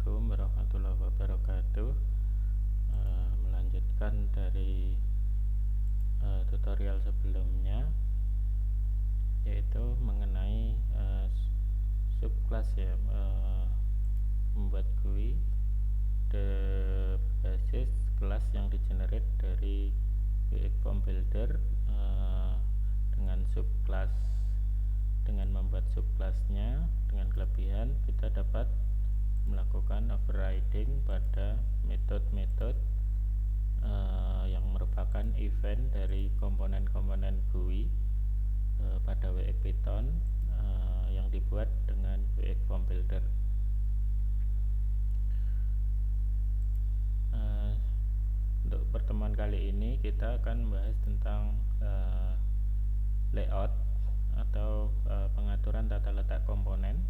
Assalamualaikum warahmatullahi wabarakatuh. Melanjutkan dari tutorial sebelumnya, yaitu mengenai subclass ya, membuat GUI berbasis kelas yang digenerate dari WX Form Builder dengan subclass. Dengan membuat subclassnya, dengan kelebihan kita dapat melakukan overriding pada metode-metode yang merupakan event dari komponen-komponen GUI pada WX Python yang dibuat dengan WX Form Builder. Untuk pertemuan kali ini kita akan membahas tentang layout atau pengaturan tata letak komponen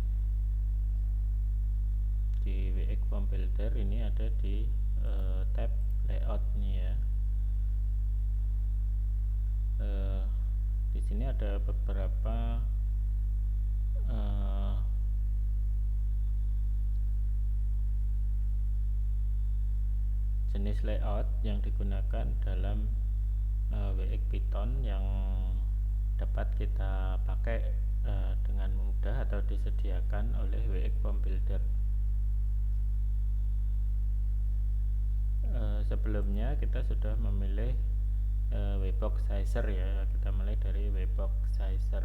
di WX Form Builder. Ini ada di tab layout nih ya. Di sini ada beberapa jenis layout yang digunakan dalam WX Python yang dapat kita pakai dengan mudah atau disediakan oleh WX Form Builder. Sebelumnya kita sudah memilih Webox Sizer ya. Kita mulai dari Webox Sizer.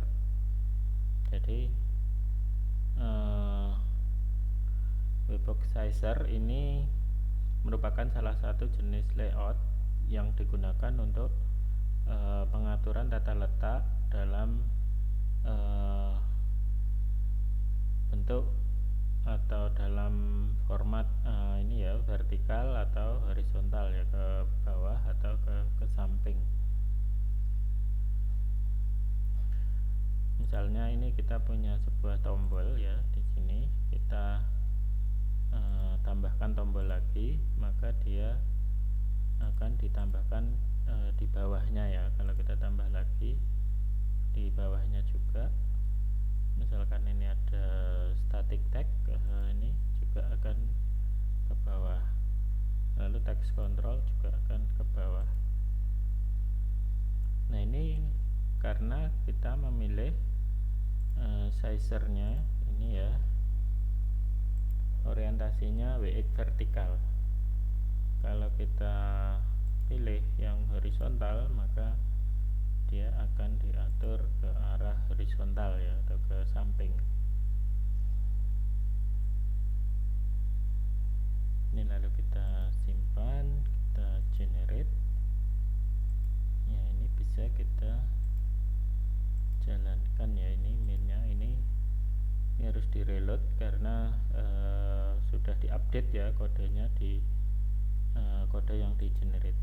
Jadi Webox Sizer ini merupakan salah satu jenis layout yang digunakan untuk pengaturan tata letak dalam bentuk atau dalam format ini ya, vertikal atau horizontal ya, ke bawah atau ke samping. Misalnya ini kita punya sebuah tombol ya, di sini kita tambahkan tombol lagi, maka dia akan ditambahkan di bawahnya ya. Kalau kita tambah lagi di bawahnya juga, misalkan ini ada static tag, ini juga akan ke bawah. Lalu text control juga akan ke bawah. Nah, ini karena kita memilih sizernya ini ya, orientasinya WX vertikal. Kalau kita pilih yang horizontal, maka dia akan diatur ke arah horizontal ya, atau ke samping. Ini lalu kita simpan, kita generate ya. Ini bisa kita jalankan ya. Ini mainnya ini harus di reload karena sudah diupdate ya kodenya di kode yang di generate.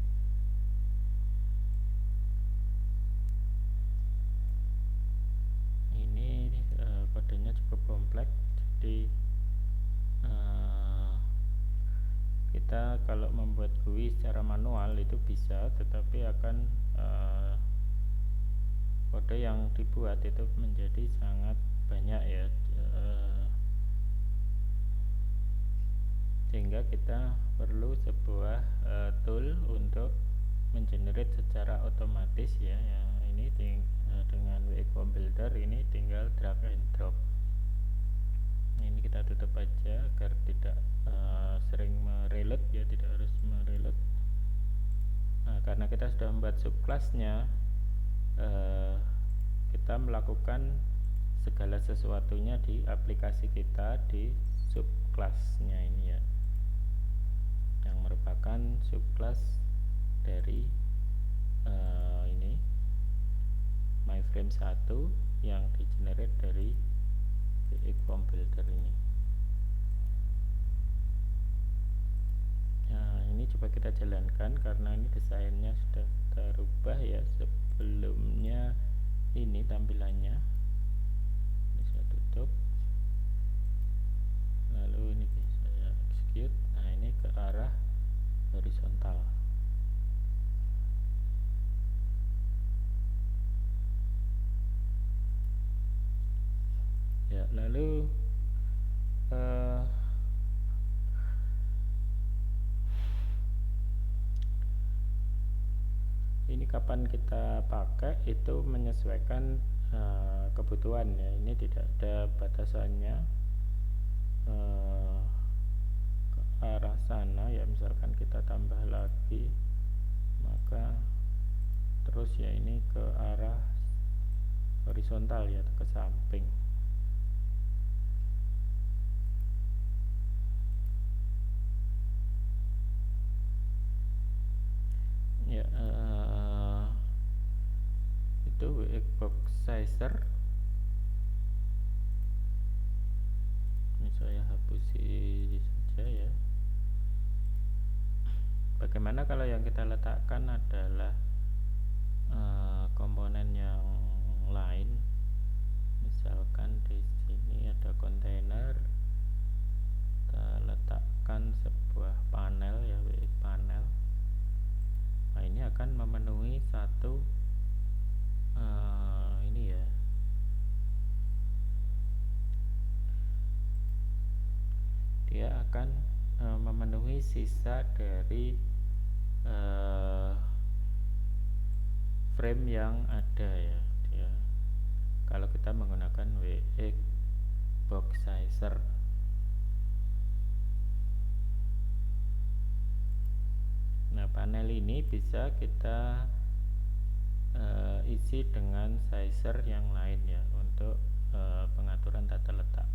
Ini kodenya cukup kompleks, jadi kita kalau membuat GUI secara manual itu bisa, tetapi akan kode yang dibuat itu menjadi sangat banyak ya, sehingga kita perlu sebuah tool untuk mengenerate secara otomatis ya. Ini dengan WX Form Builder ini tinggal drag and drop. Ini kita tutup aja agar tidak sering mereload ya, tidak harus mereload. Nah, karena kita sudah membuat subclassnya, kita melakukan segala sesuatunya di aplikasi kita di subclassnya ini ya, yang merupakan subclass dari ini MyFrame 1 yang digenerate dari WX Form Builder ini. Nah, ini coba kita jalankan karena ini desainnya sudah kita rubah ya. Sebelumnya ini tampilannya, ini saya tutup, lalu ini saya execute. Nah, ini ke arah horizontal. Ya, lalu kapan kita pakai itu menyesuaikan kebutuhan ya. Ini tidak ada batasannya ke arah sana ya. Misalkan kita tambah lagi, maka terus ya ini ke arah horizontal ya, ke samping. Ya, itu WX box sizer. Ini saya hapusi saja ya. Bagaimana kalau yang kita letakkan adalah komponen yang lain? Misalkan di sini ada kontainer, kita letakkan sebuah panel ya, WX panel. Nah, ini akan memenuhi satu ini ya, dia akan memenuhi sisa dari frame yang ada ya. Dia, kalau kita menggunakan WX box sizer. Nah, panel ini bisa kita isi dengan sizer yang lain ya, untuk pengaturan tata letak.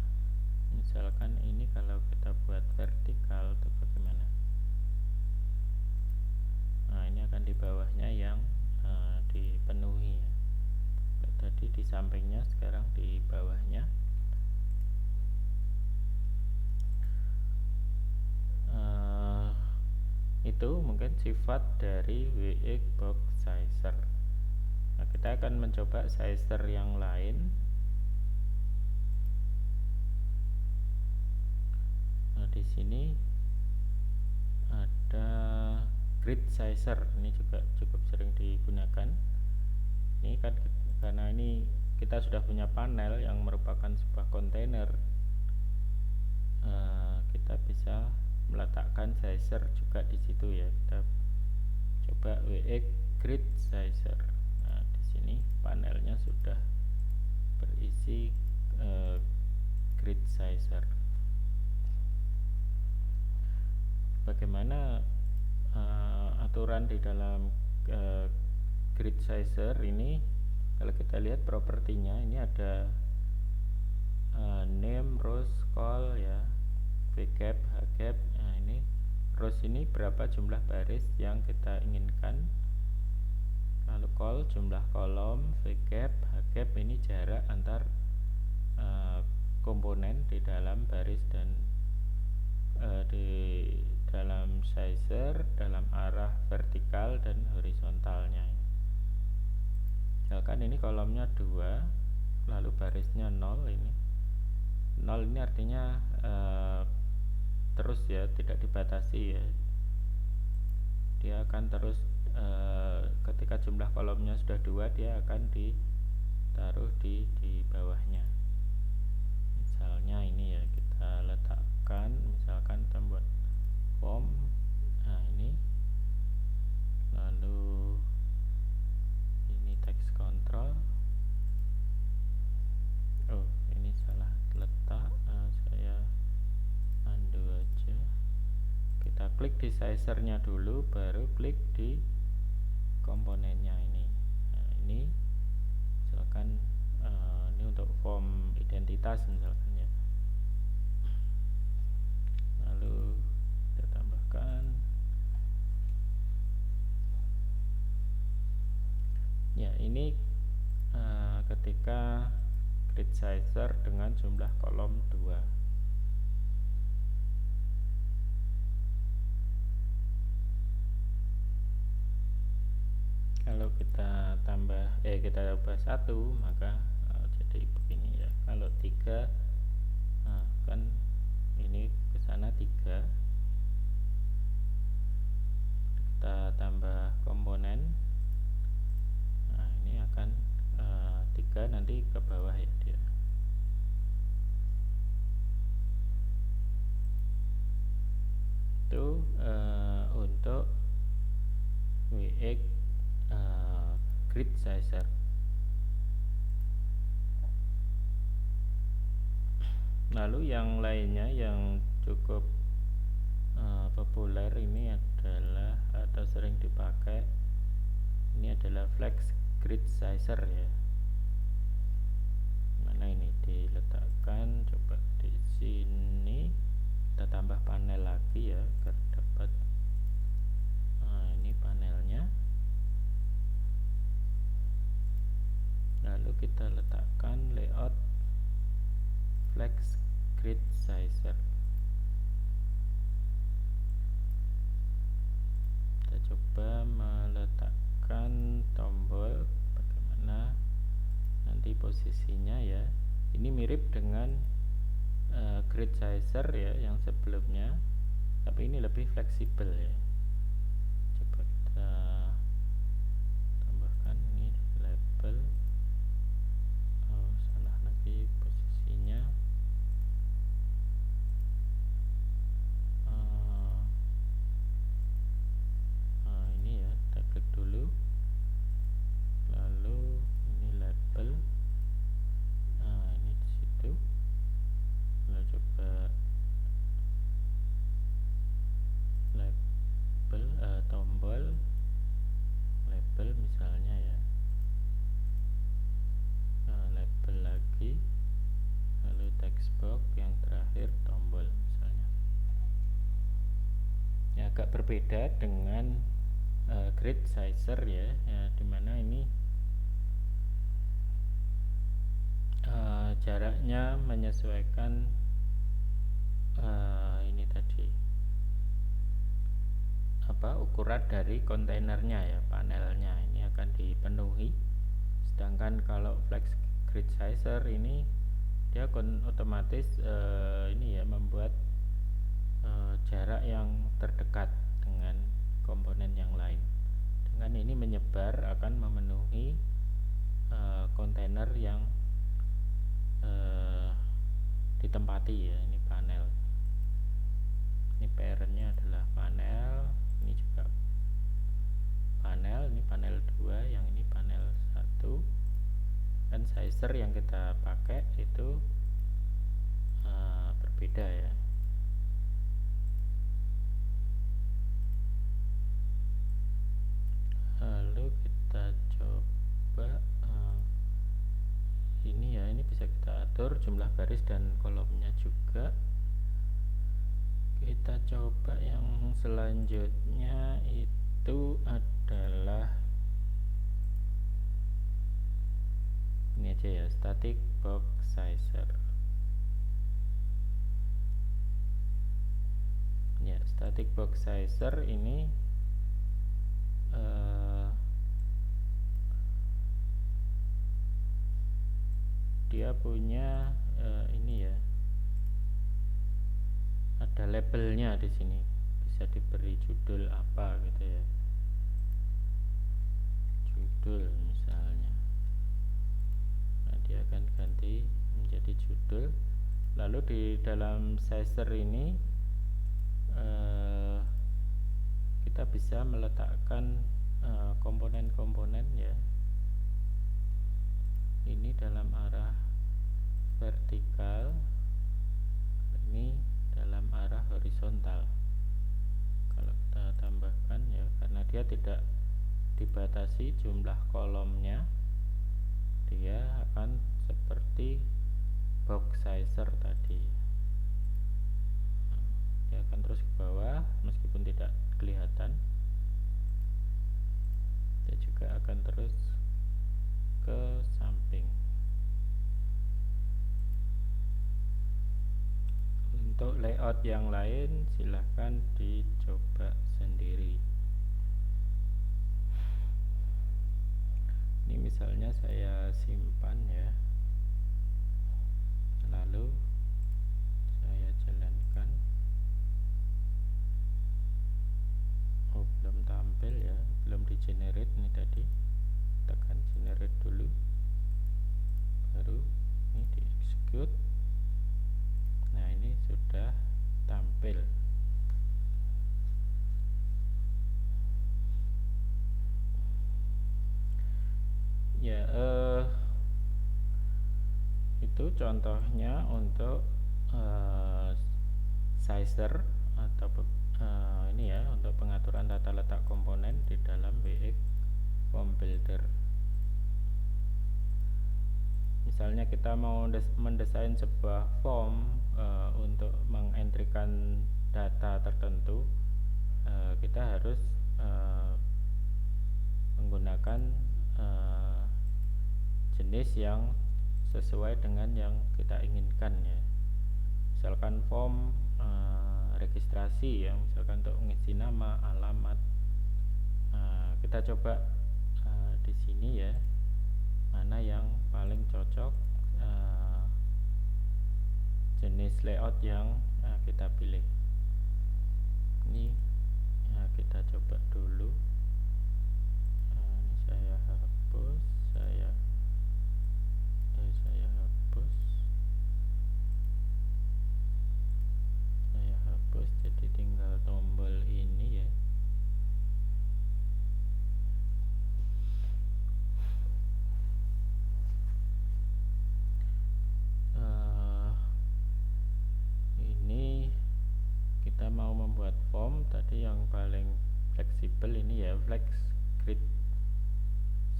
Misalkan ini kalau kita buat vertikal itu bagaimana? Nah, ini akan di bawahnya yang dipenuhi ya. Tadi di sampingnya, sekarang di bawahnya. Itu mungkin sifat dari WX box sizer. Nah, kita akan mencoba sizer yang lain. Nah, di sini ada grid sizer, ini juga cukup sering digunakan. Ini kan karena ini kita sudah punya panel yang merupakan sebuah kontainer, kita bisa meletakkan sizer juga di situ ya. Kita coba WX grid sizer. Nah, di sini panelnya sudah berisi grid sizer. Bagaimana aturan di dalam grid sizer ini? Kalau kita lihat propertinya, ini ada name, rows, call ya, vgap, hgap. Nah, ini rows ini berapa jumlah baris yang kita inginkan, lalu call jumlah kolom, vgap, hgap ini jarak antar komponen di dalam baris dan di dalam sizer dalam arah vertikal dan horizontalnya. Misalkan ini kolomnya 2, lalu barisnya 0. Ini 0 ini artinya terus ya, tidak dibatasi ya. Dia akan terus ketika jumlah kolomnya sudah 2, dia akan ditaruh di bawahnya. Misalnya ini ya, kita letakkan, misalkan kita buat form. Nah, ini lalu ini text control. Oh, ini salah letak. Saya undo aja. Kita klik di sizernya dulu, baru klik di komponennya ini. Nah, ini misalkan ini untuk form identitas misalkan ya. Lalu kita tambahkan ya, ini ketika grid sizer dengan jumlah kolom 2. Kalau kita tambah kita tambah 1, maka jadi begini ya. Kalau 3, kan ini ke sana 3. Kita tambah komponen. Nah, ini akan 3 nanti ke bawah ya dia. Itu untuk WX grid sizer. Lalu yang lainnya yang cukup populer ini adalah atau sering dipakai, ini adalah flex grid sizer ya. Mana ini diletakkan, coba di sini kita tambah panel lagi ya agar dapat. Nah, ini panelnya. Lalu kita letakkan layout flex grid sizer. Kita coba meletakkan tombol bagaimana nanti posisinya ya. Ini mirip dengan grid sizer ya yang sebelumnya, tapi ini lebih fleksibel ya. Coba kita tambahkan ini label. Oh, salah lagi posisinya. Ini ya, kita klik dulu. Lalu ini label. Ini di situ. Lalu coba label tombol label misalnya ya. Label lagi, lalu text box, yang terakhir tombol misalnya. Ya, agak berbeda dengan grid sizer ya, dimana ini jaraknya menyesuaikan ini tadi ukuran dari kontainernya ya, panelnya ini akan dipenuhi. Sedangkan kalau flex grid sizer ini dia otomatis ini ya membuat jarak yang terdekat dengan komponen yang lain. Dengan ini menyebar akan memenuhi kontainer yang ditempati ya. Ini panel, ini parentnya adalah panel, ini juga panel, ini panel 2, yang ini panel 1, dan sizer yang kita pakai itu berbeda ya. Lalu kita coba ini ya, ini bisa kita atur jumlah baris dan kolomnya juga. Kita coba yang selanjutnya itu adalah ini aja ya, static box sizer. Ya, static box sizer ini dia punya ini ya, ada labelnya di sini, bisa diberi judul apa gitu ya, judul misalnya. Nah, dia akan ganti menjadi judul. Lalu di dalam sizer ini kita bisa meletakkan komponen-komponen ya. Ini dalam arah vertikal, ini dalam arah horizontal. Kalau kita tambahkan ya, karena dia tidak dibatasi jumlah kolomnya, dia akan seperti box sizer tadi. Dia akan terus ke bawah meskipun tidak kelihatan. Dia juga akan terus ke samping. Untuk layout yang lain silahkan dicoba sendiri. Ini misalnya saya simpan ya, lalu saya jalankan. Oh, belum tampil ya, belum di generate ini tadi. Tekan generate dulu, baru ini di execute. Nah, ini sudah tampil. contohnya untuk sizer atau ini ya, untuk pengaturan tata letak komponen di dalam WX Form Builder. Misalnya kita mau mendesain sebuah form untuk mengentrikan data tertentu, kita harus menggunakan jenis yang sesuai dengan yang kita inginkan ya. Misalkan form registrasi ya, misalkan untuk mengisi nama, alamat. Kita coba di sini ya, mana yang paling cocok jenis layout yang kita pilih. Ini kita coba dulu. Ini saya hapus, saya hapus, jadi tinggal tombol ini ya. Ini kita mau membuat form tadi yang paling fleksibel ini ya, Flex Grid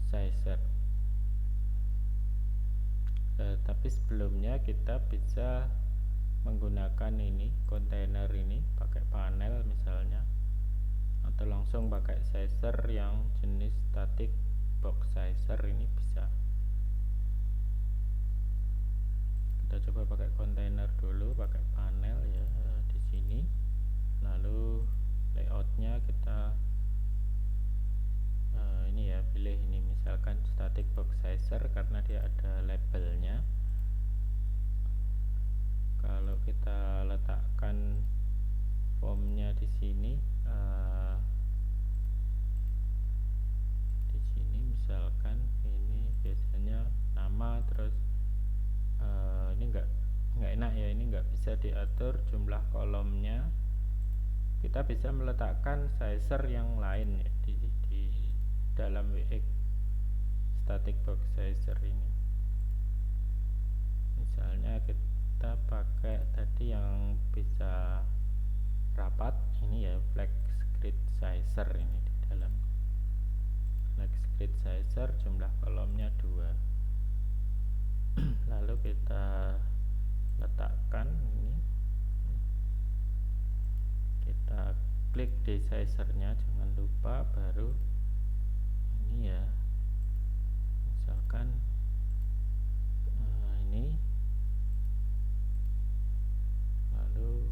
Sizer. Tapi sebelumnya kita bisa menggunakan ini kontainer ini pakai panel misalnya, atau langsung pakai sizer yang jenis static box sizer ini bisa. Kita coba pakai kontainer dulu, pakai panel ya di sini. Lalu layoutnya kita ini ya, pilih ini misalkan static box sizer karena dia ada labelnya. Kalau kita letakkan formnya di sini, misalkan ini biasanya nama, terus ini enggak enak ya, ini enggak bisa diatur jumlah kolomnya. Kita bisa meletakkan sizer yang lain ya di dalam WX static box sizer ini. Misalnya kita pakai tadi yang bisa rapat ini ya, Flex Grid Sizer ini. Di dalam Flex Grid Sizer jumlah kolomnya 2. Lalu kita letakkan ini, kita klik di sizernya, jangan lupa, baru ini ya, misalkan ini, lalu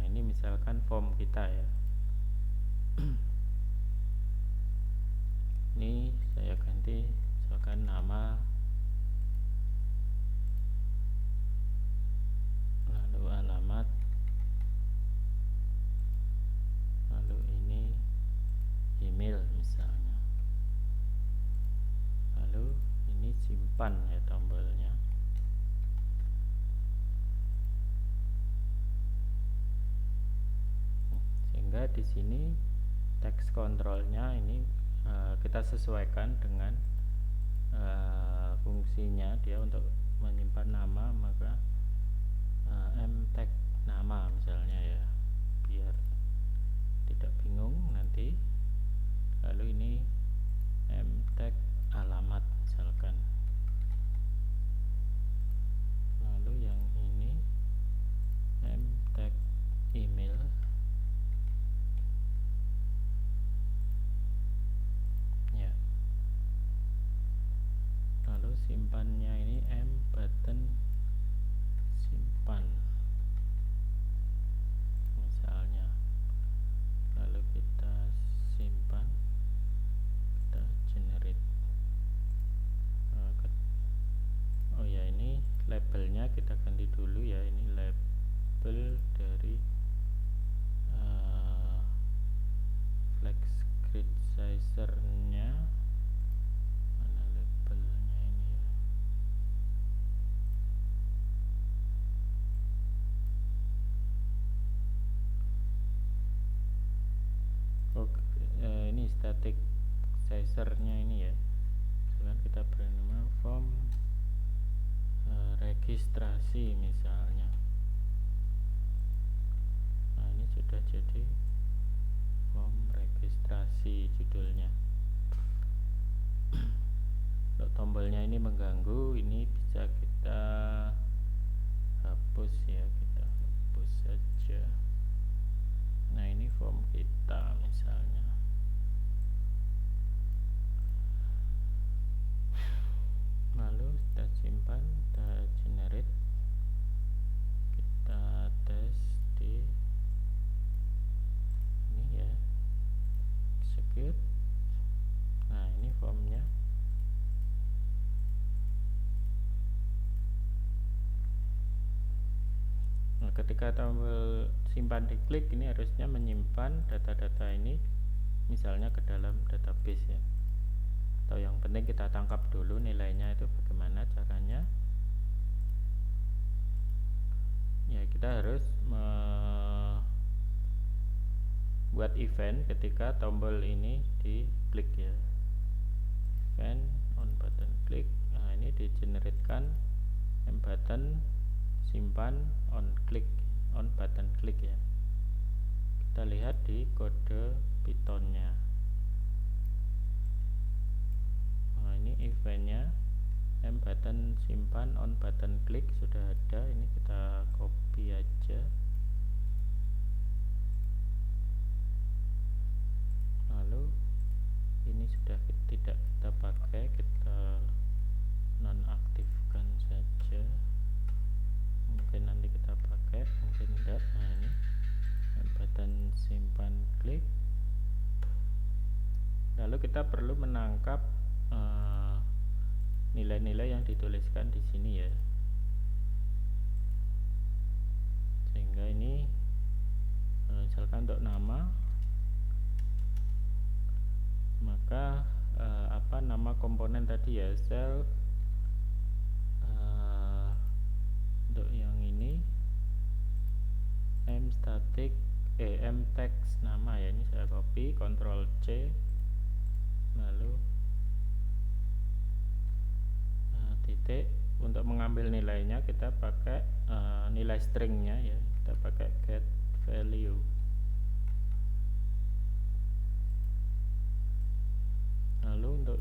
ini misalkan form kita ya. Ini saya ganti misalkan nama, lalu alamat, lalu ini email misalnya, lalu ini simpan ya tombolnya. Sehingga di sini text controlnya ini kita sesuaikan dengan fungsinya dia untuk menyimpan nama, maka mtag nama misalnya ya, biar tidak bingung nanti. Lalu ini mtag alamat misalkan, lalu yang ini mtag email, ya. Lalu simpannya ini button simpan misalnya. Lalu kita simpan, kita generate. Oh ya, ini labelnya kita ganti dulu ya. Ini label dari Flex Grid Sizer-nya. Mana labelnya ini ya? Oke, ini static sizer-nya ini ya. misalkan kita beri nama form registrasi misalnya. Nah, ini sudah jadi form registrasi judulnya. Kalau tombolnya ini mengganggu, ini bisa kita hapus ya, kita hapus saja. Nah, ini form kita misalnya. Lalu kita simpan, kita generate, kita tes di ini ya, execute. Nah, ini formnya. Nah, ketika tombol simpan diklik, ini harusnya menyimpan data-data ini misalnya ke dalam database ya. Atau yang penting kita tangkap dulu nilainya itu bagaimana caranya. Ya, kita harus buat event ketika tombol ini diklik ya. Event on button click. Nah, ini digeneratekan button simpan on click, on button click ya. Kita lihat di kode Pythonnya. Nah, ini eventnya button simpan on button click sudah ada. Ini kita copy aja. Lalu ini sudah tidak kita pakai, kita nonaktifkan saja. Mungkin nanti kita pakai, mungkin tidak. Nah, ini button simpan klik. Lalu kita perlu menangkap nilai-nilai yang dituliskan di sini ya. Sehingga ini misalkan untuk nama, maka apa nama komponen tadi ya, self. Untuk yang ini mstatic mtext nama ya, ini saya copy, Ctrl C, lalu titik. Untuk mengambil nilainya kita pakai nilai stringnya ya, kita pakai get value. Lalu untuk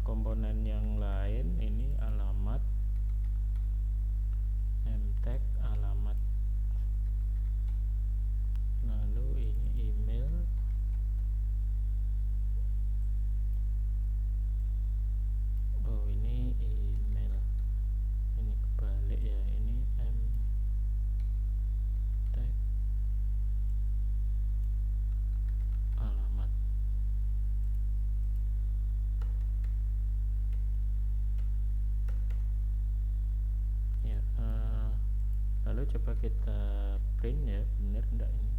komponen yang lain, ini alamat, mtag alamat, lalu ini email, oh ini email, ini kebalik ya, ini mtag alamat. Ya, lalu coba kita print ya, benar enggak ini?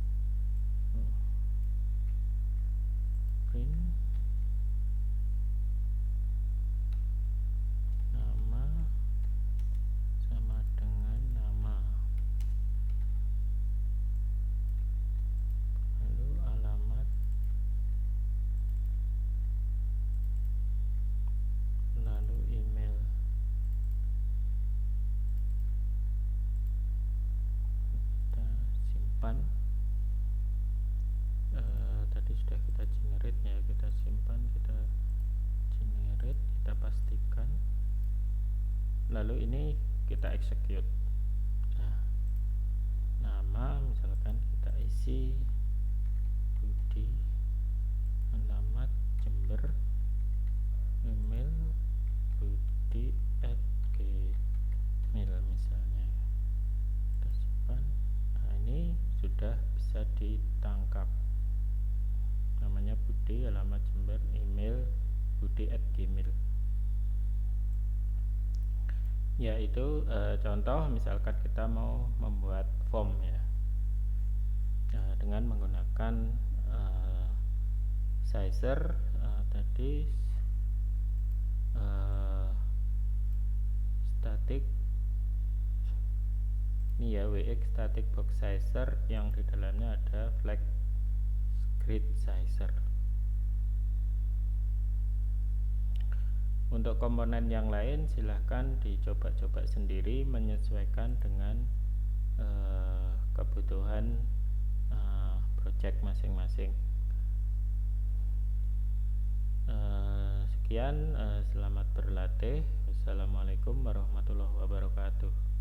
Print nama sama dengan nama, lalu alamat, lalu email. Kita simpan. Tadi sudah kita generate ya, kita simpan, kita generate, kita pastikan, lalu ini kita execute. Nah, nama misalkan kita isi Budi, alamat Jember, email budi@gmail misalnya. Kita simpan. Nah, ini sudah bisa ditangkap. Namanya Budi, alamat Jember, email budi@gmail. Ya, itu contoh misalkan kita mau membuat form ya, dengan menggunakan sizer tadi, static ini ya, WX static box sizer, yang di dalamnya ada flag grid sizer. Untuk komponen yang lain silahkan dicoba-coba sendiri menyesuaikan dengan kebutuhan project masing-masing. Sekian, selamat berlatih. Wassalamualaikum warahmatullahi wabarakatuh.